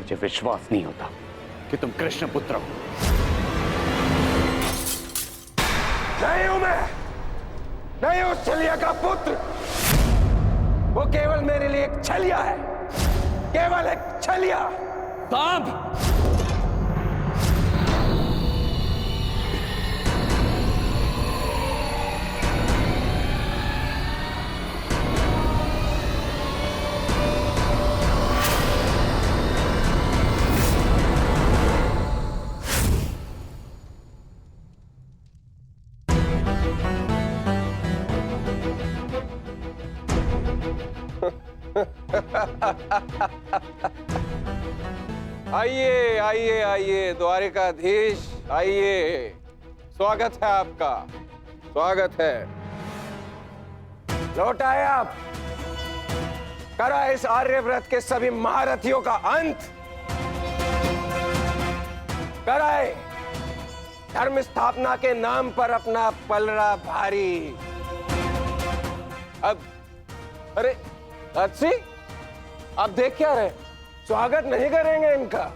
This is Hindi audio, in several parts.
मुझे विश्वास नहीं होता कि तुम कृष्ण पुत्र हो। नहीं हूं मैं, नहीं हूं छलिया का पुत्र। वो केवल मेरे लिए एक छलिया है, केवल एक छलिया। सांप! आइए आइए आइए द्वारिकाधीश, आइए। स्वागत है आपका, स्वागत है। लौट आए आप। करा इस आर्यव्रत के सभी महारथियों का अंत। कराए धर्म स्थापना के नाम पर अपना पलड़ा भारी। अब अरे अच्छी, आप देख क्या रहे? स्वागत नहीं करेंगे इनका?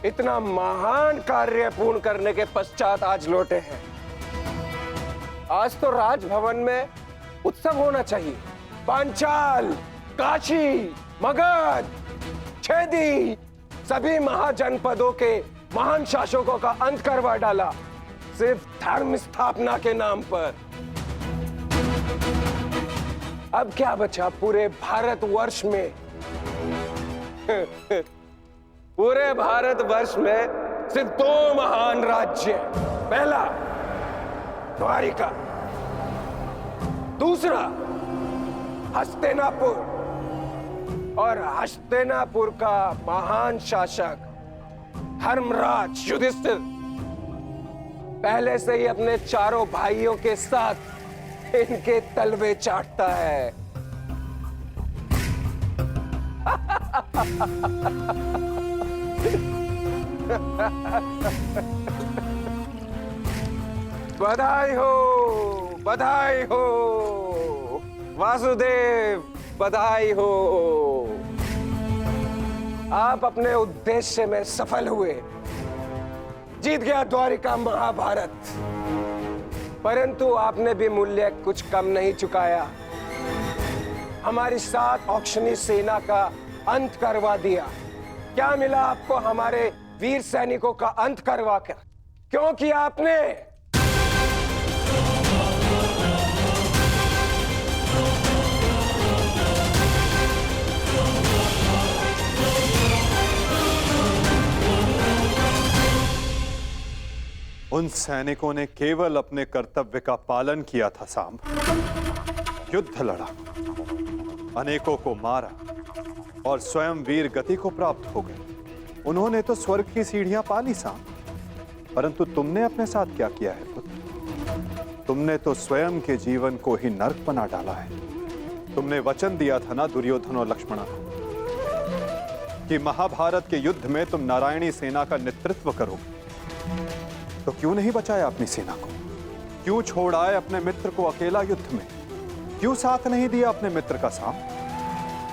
इतना महान कार्य पूर्ण करने के पश्चात आज लौटे हैं। आज तो राजभवन में उत्सव होना चाहिए। पांचाल, काशी, मगध, छेदी, सभी महाजनपदों के महान शासकों का अंत करवा डाला सिर्फ धर्म स्थापना के नाम पर। अब क्या बचा पूरे भारतवर्ष में? पूरे भारतवर्ष में सिर्फ दो महान राज्य। पहला द्वारिका, दूसरा हस्तिनापुर। और हस्तिनापुर का महान शासक धर्मराज युधिष्ठिर पहले से ही अपने चारों भाइयों के साथ इनके तलवे चाटता है। बधाई हो, बधाई हो वासुदेव, बधाई हो। आप अपने उद्देश्य में सफल हुए। जीत गया द्वारिका महाभारत। परंतु आपने भी मूल्य कुछ कम नहीं चुकाया। हमारी 7 औक्षणी सेना का अंत करवा दिया। क्या मिला आपको हमारे वीर सैनिकों का अंत करवा कर? क्यों किया आपने? उन सैनिकों ने केवल अपने कर्तव्य का पालन किया था सांब। युद्ध लड़ा, अनेकों को मारा और स्वयं वीर गति को प्राप्त हो गए। उन्होंने तो स्वर्ग की सीढ़ियां पाली सांब। परंतु तुमने अपने साथ क्या किया है पुत्र? तुमने तो स्वयं के जीवन को ही नर्क बना डाला है। तुमने वचन दिया था ना दुर्योधन और लक्ष्मण को कि महाभारत के युद्ध में तुम नारायणी सेना का नेतृत्व करोगे। तो क्यों नहीं बचाया अपनी सेना को? क्यों छोड़ आए अपने मित्र को अकेला युद्ध में? क्यों साथ नहीं दिया अपने मित्र का सांप?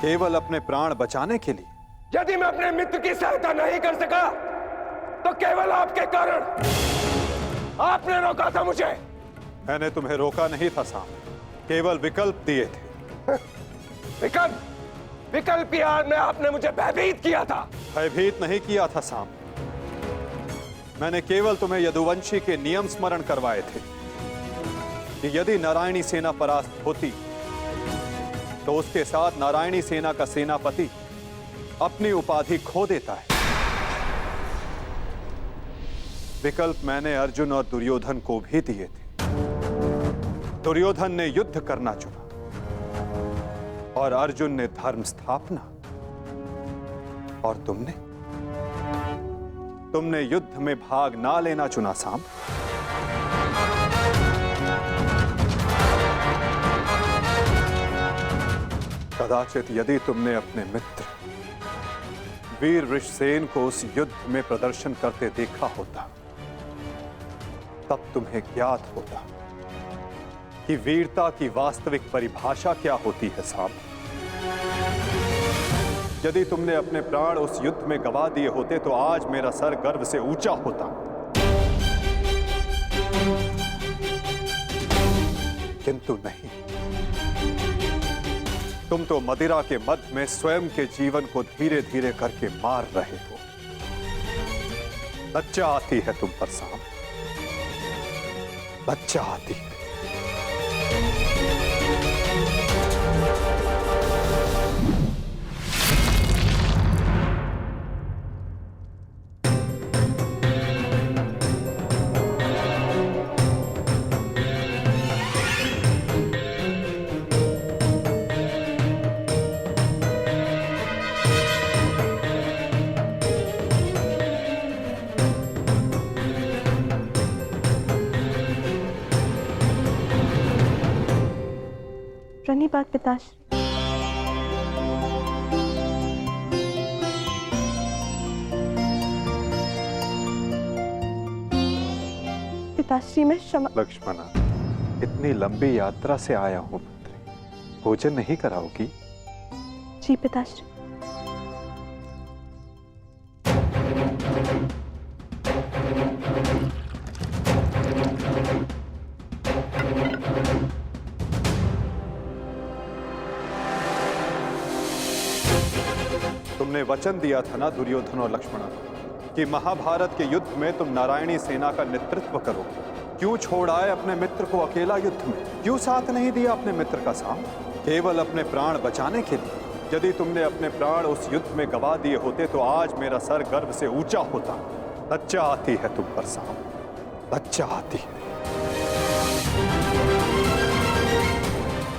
केवल अपने प्राण बचाने के लिए? यदि मैं अपने मित्र की सहायता नहीं कर सका तो केवल आपके कारण। आपने रोका था मुझे। मैंने तुम्हें रोका नहीं था सांप, केवल विकल्प दिए थे। विकल्प? विकल्प यार में आपने मुझे भयभीत किया था। भयभीत नहीं किया था सांप। मैंने केवल तुम्हें यदुवंशी के नियम स्मरण करवाए थे कि यदि नारायणी सेना परास्त होती तो उसके साथ नारायणी सेना का सेनापति अपनी उपाधि खो देता है। विकल्प मैंने अर्जुन और दुर्योधन को भी दिए थे। दुर्योधन ने युद्ध करना चुना और अर्जुन ने धर्म स्थापना। और तुमने युद्ध में भाग ना लेना चुना सांब। कदाचित यदि तुमने अपने मित्र वीर वृषसेन को उस युद्ध में प्रदर्शन करते देखा होता तब तुम्हें ज्ञात होता कि वीरता की वास्तविक परिभाषा क्या होती है सांब। यदि तुमने अपने प्राण उस युद्ध में गवा दिए होते तो आज मेरा सर गर्व से ऊंचा होता। किंतु नहीं, तुम तो मदिरा के मद में स्वयं के जीवन को धीरे धीरे करके मार रहे हो। लज्जा आती है तुम पर सांब, लज्जा आती है। प्रणिपात पिताश्री। पिताश्री मैं क्षमा। लक्ष्मणा, इतनी लंबी यात्रा से आया हूं पुत्री, भोजन नहीं कराओगी? जी पिताश्री। तुमने वचन दिया था ना दुर्योधन और लक्ष्मणा को कि महाभारत के युद्ध में तुम नारायणी सेना का नेतृत्व करोगे। क्यों छोड़ आए अपने मित्र को अकेला युद्ध में? क्यों साथ नहीं दिया अपने मित्र का साथ? केवल अपने प्राण बचाने के लिए? यदि तुमने अपने प्राण उस युद्ध में गवा दिए होते तो आज मेरा सर गर्व से ऊंचा होता। लज्जा आती है तुम पर सांब, लज्जा आती है।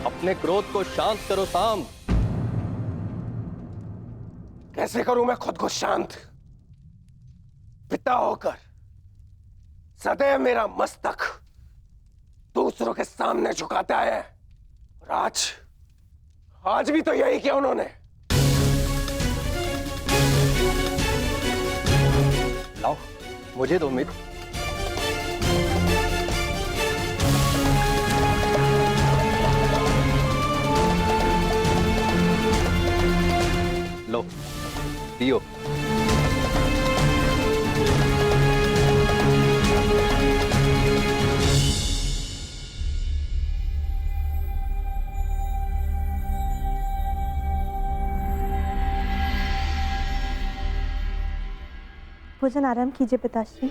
अपने क्रोध को शांत करो सांब। कैसे करूं मैं खुद को शांत? पिता होकर सदैव मेरा मस्तक दूसरों के सामने झुकाता है, और आज भी तो यही किया उन्होंने। लाओ मुझे दो मित्र। लो पियो। भोजन आराम कीजिए पिताश्री।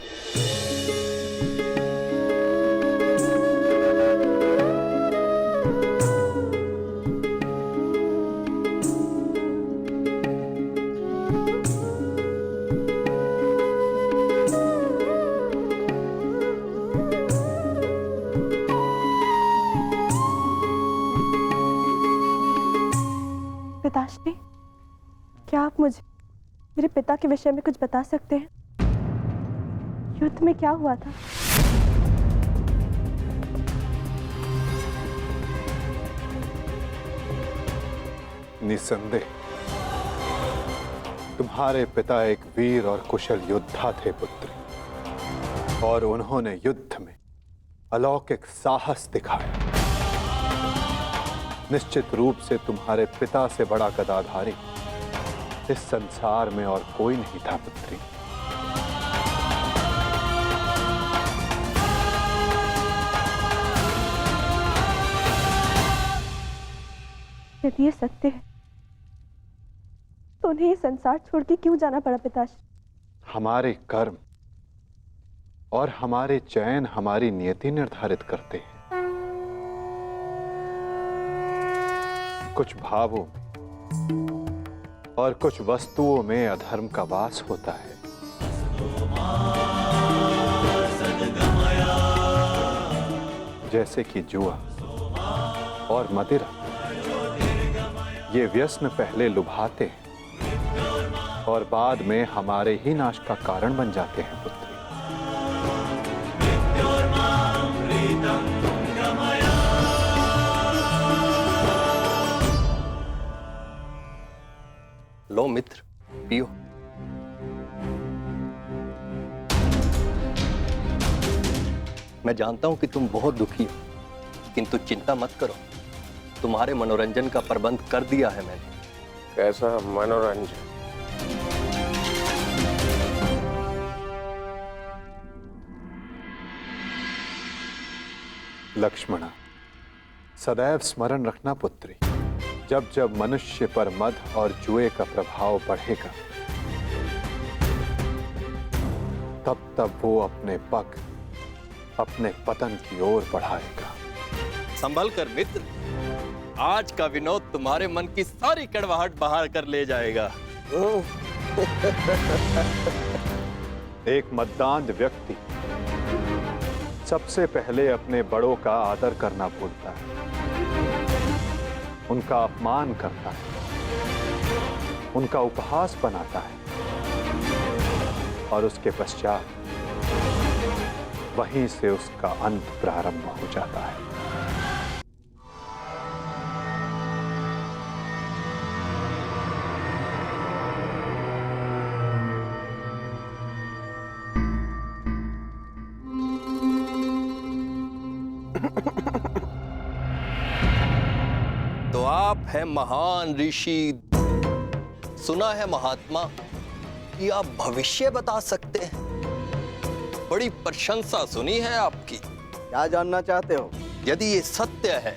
पिताश्री, क्या आप मुझे मेरे पिता के विषय में कुछ बता सकते हैं? युद्ध में क्या हुआ था? निसंदेह तुम्हारे पिता एक वीर और कुशल योद्धा थे पुत्री, और उन्होंने युद्ध में अलौकिक साहस दिखाया। निश्चित रूप से तुम्हारे पिता से बड़ा गदाधारी इस संसार में और कोई नहीं था पुत्री। यदि ये सत्य है तो उन्हें ये संसार छोड़ के क्यों जाना पड़ा पिताश्री? हमारे कर्म और हमारे चयन हमारी नियति निर्धारित करते हैं। कुछ भावों में और कुछ वस्तुओं में अधर्म का वास होता है। जैसे कि जुआ और मदिरा, ये व्यसन पहले लुभाते हैं और बाद में हमारे ही नाश का कारण बन जाते हैं पुत्री। लो मित्र पियो। मैं जानता हूं कि तुम बहुत दुखी हो, किंतु चिंता मत करो, तुम्हारे मनोरंजन का प्रबंध कर दिया है मैंने। कैसा मनोरंजन। लक्ष्मणा, सदैव स्मरण रखना पुत्री, जब जब मनुष्य पर मद और जुए का प्रभाव बढ़ेगा तब तब वो अपने पग अपने पतन की ओर बढ़ाएगा। संभल कर मित्र, आज का विनोद तुम्हारे मन की सारी कड़वाहट बाहर कर ले जाएगा। एक मद्दांध व्यक्ति सबसे पहले अपने बड़ों का आदर करना भूलता है, उनका अपमान करता है, उनका उपहास बनाता है और उसके पश्चात वहीं से उसका अंत प्रारंभ हो जाता है। तो आप हैं महान ऋषि, सुना है महात्मा कि आप भविष्य बता सकते हैं। बड़ी प्रशंसा सुनी है आपकी। क्या जानना चाहते हो? यदि ये सत्य है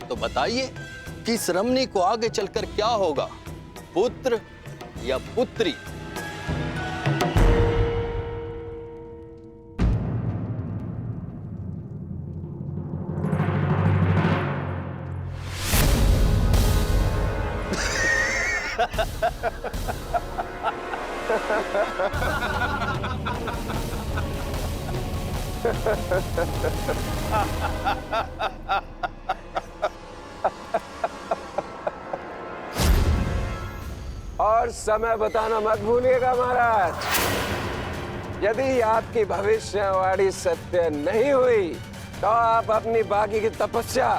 तो बताइए कि इस रमणी को आगे चलकर क्या होगा, पुत्र या पुत्री? और समय बताना मत भूलिएगा महाराज। यदि आपकी भविष्यवाणी सत्य नहीं हुई तो आप अपनी बाकी की तपस्या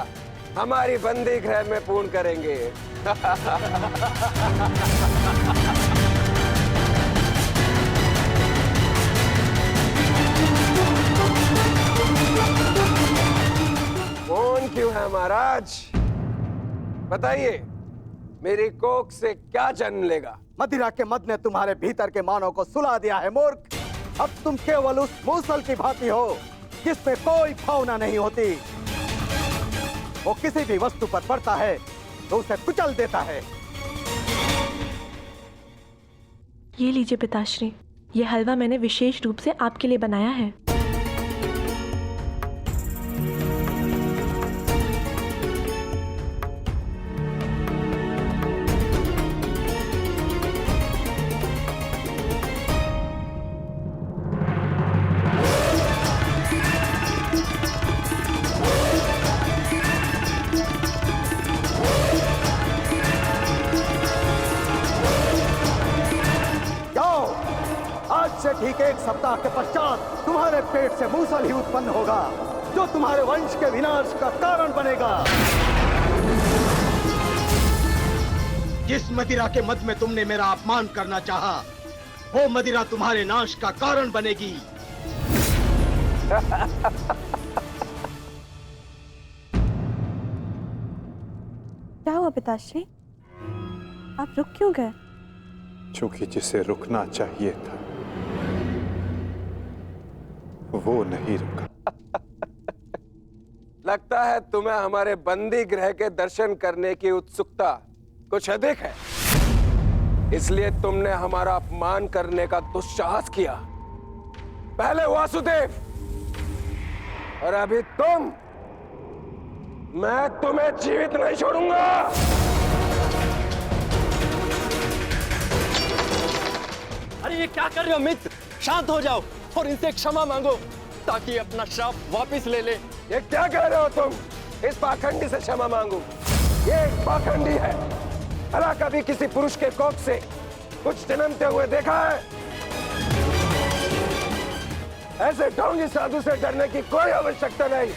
हमारी बंदी गृह में पूर्ण करेंगे। कौन क्यों है महाराज? बताइए, मेरी कोख से क्या जन्म लेगा? मदिरा के मद ने तुम्हारे भीतर के मानव को सुला दिया है मूर्ख। अब तुम केवल उस मूसल की भांति हो जिसमें कोई भावना नहीं होती। वो किसी भी वस्तु पर पड़ता है तो उसे कुचल देता है। ये लीजिए पिताश्री, ये हलवा मैंने विशेष रूप से आपके लिए बनाया है। ठीक 1 सप्ताह के पश्चात तुम्हारे पेट से मूसल ही उत्पन्न होगा जो तुम्हारे वंश के विनाश का कारण बनेगा। जिस मदिरा के मद में तुमने मेरा अपमान करना चाहा, वो मदिरा तुम्हारे नाश का कारण बनेगी। क्या हुआ पिताश्री? आप रुक क्यों गए? क्योंकि जिसे रुकना चाहिए था वो नहीं रुका। लगता है तुम्हें हमारे बंदी गृह के दर्शन करने की उत्सुकता कुछ अधिक है, इसलिए तुमने हमारा अपमान करने का दुस्साहस किया। पहले वासुदेव और अभी तुम। मैं तुम्हें जीवित नहीं छोड़ूंगा। अरे ये क्या कर रहे हो मित्र? शांत हो जाओ और इनसे क्षमा मांगो ताकि अपना श्राप वापस ले ले। ये क्या कह रहे हो तुम? इस पाखंडी से क्षमा मांगू? ये एक पाखंडी है। भला कभी किसी पुरुष के कोख से कुछ जन्मते हुए देखा है? ऐसे ढोंगी साधु से डरने की कोई आवश्यकता नहीं।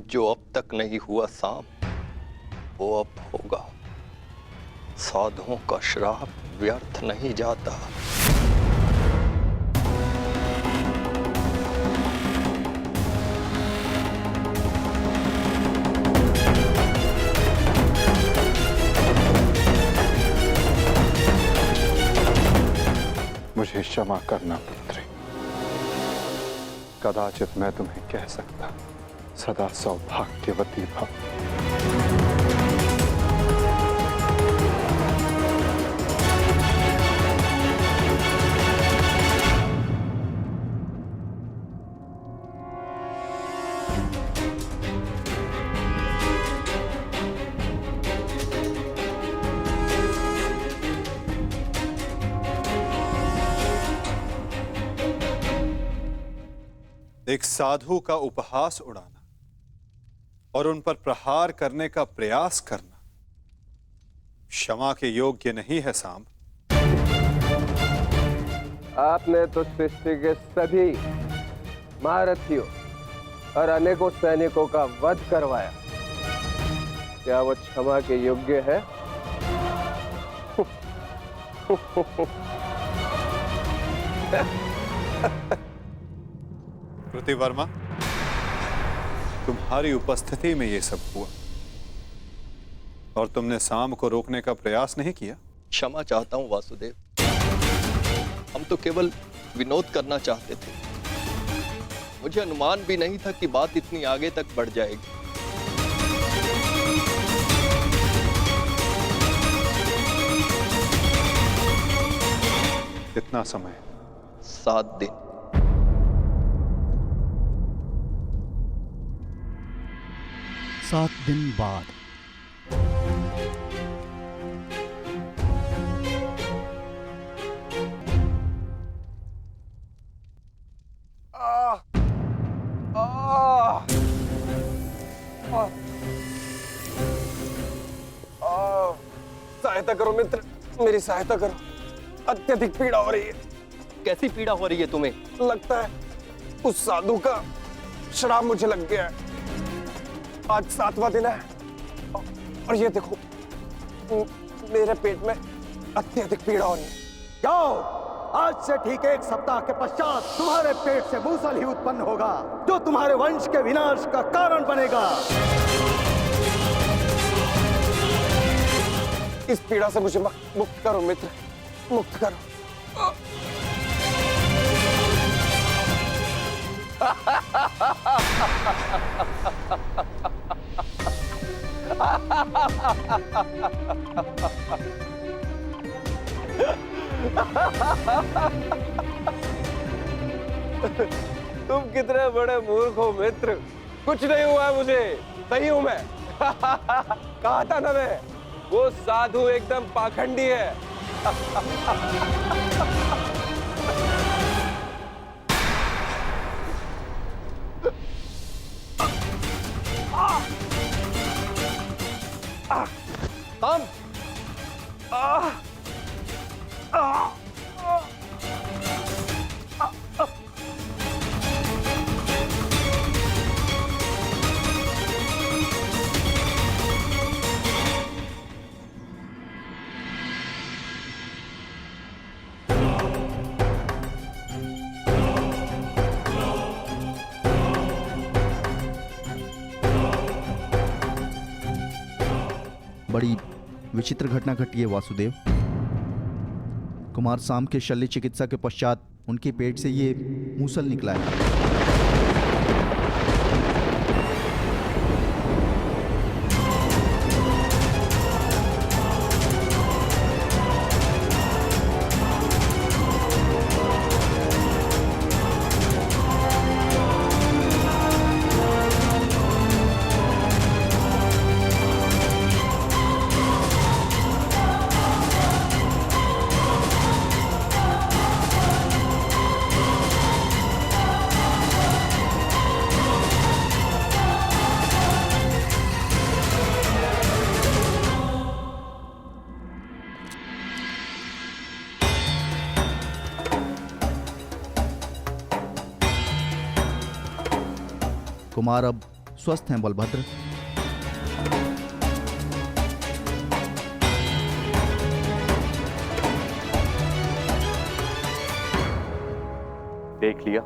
जो अब तक नहीं हुआ साम, वो अब होगा। साधुओं का श्राप व्यर्थ नहीं जाता। क्षमा करना पुत्री। कदाचित मैं तुम्हें कह सकता सदा सौभाग्यवती भव। एक साधु का उपहास उड़ाना और उन पर प्रहार करने का प्रयास करना क्षमा के योग्य नहीं है सांब। आपने तो सृष्टि के सभी महारथियों और अनेकों सैनिकों का वध करवाया, क्या वो क्षमा के योग्य है? कृतिवर्मा, तुम्हारी उपस्थिति में ये सब हुआ और तुमने सांब को रोकने का प्रयास नहीं किया। क्षमा चाहता हूं वासुदेव, हम तो केवल विनोद करना चाहते थे। मुझे अनुमान भी नहीं था कि बात इतनी आगे तक बढ़ जाएगी। कितना समय? 7 दिन। सात दिन बाद सहायता करो मित्र, मेरी सहायता करो, अत्यधिक पीड़ा हो रही है। कैसी पीड़ा हो रही है तुम्हें? लगता है उस साधु का श्राप मुझे लग गया है। आज 7वां दिन है और ये देखो मेरे पेट में अत्यधिक पीड़ा हो रही है। जाओ, आज से ठीक 1 सप्ताह के पश्चात तुम्हारे पेट से मूसल ही उत्पन्न होगा, जो तुम्हारे वंश के विनाश का कारण बनेगा। इस पीड़ा से मुझे मुक्त करो मित्र, मुक्त करो। तुम कितने बड़े मूर्ख हो मित्र, कुछ नहीं हुआ मुझे, सही हूं मैं। कहा था ना मैं, वो साधु एकदम पाखंडी है। हम बड़ी विचित्र घटना घटी है वासुदेव। कुमार सांब के शल्य चिकित्सा के पश्चात उनके पेट से ये मूसल निकला है। कुमार अब स्वस्थ हैं बलभद्र। देख लिया,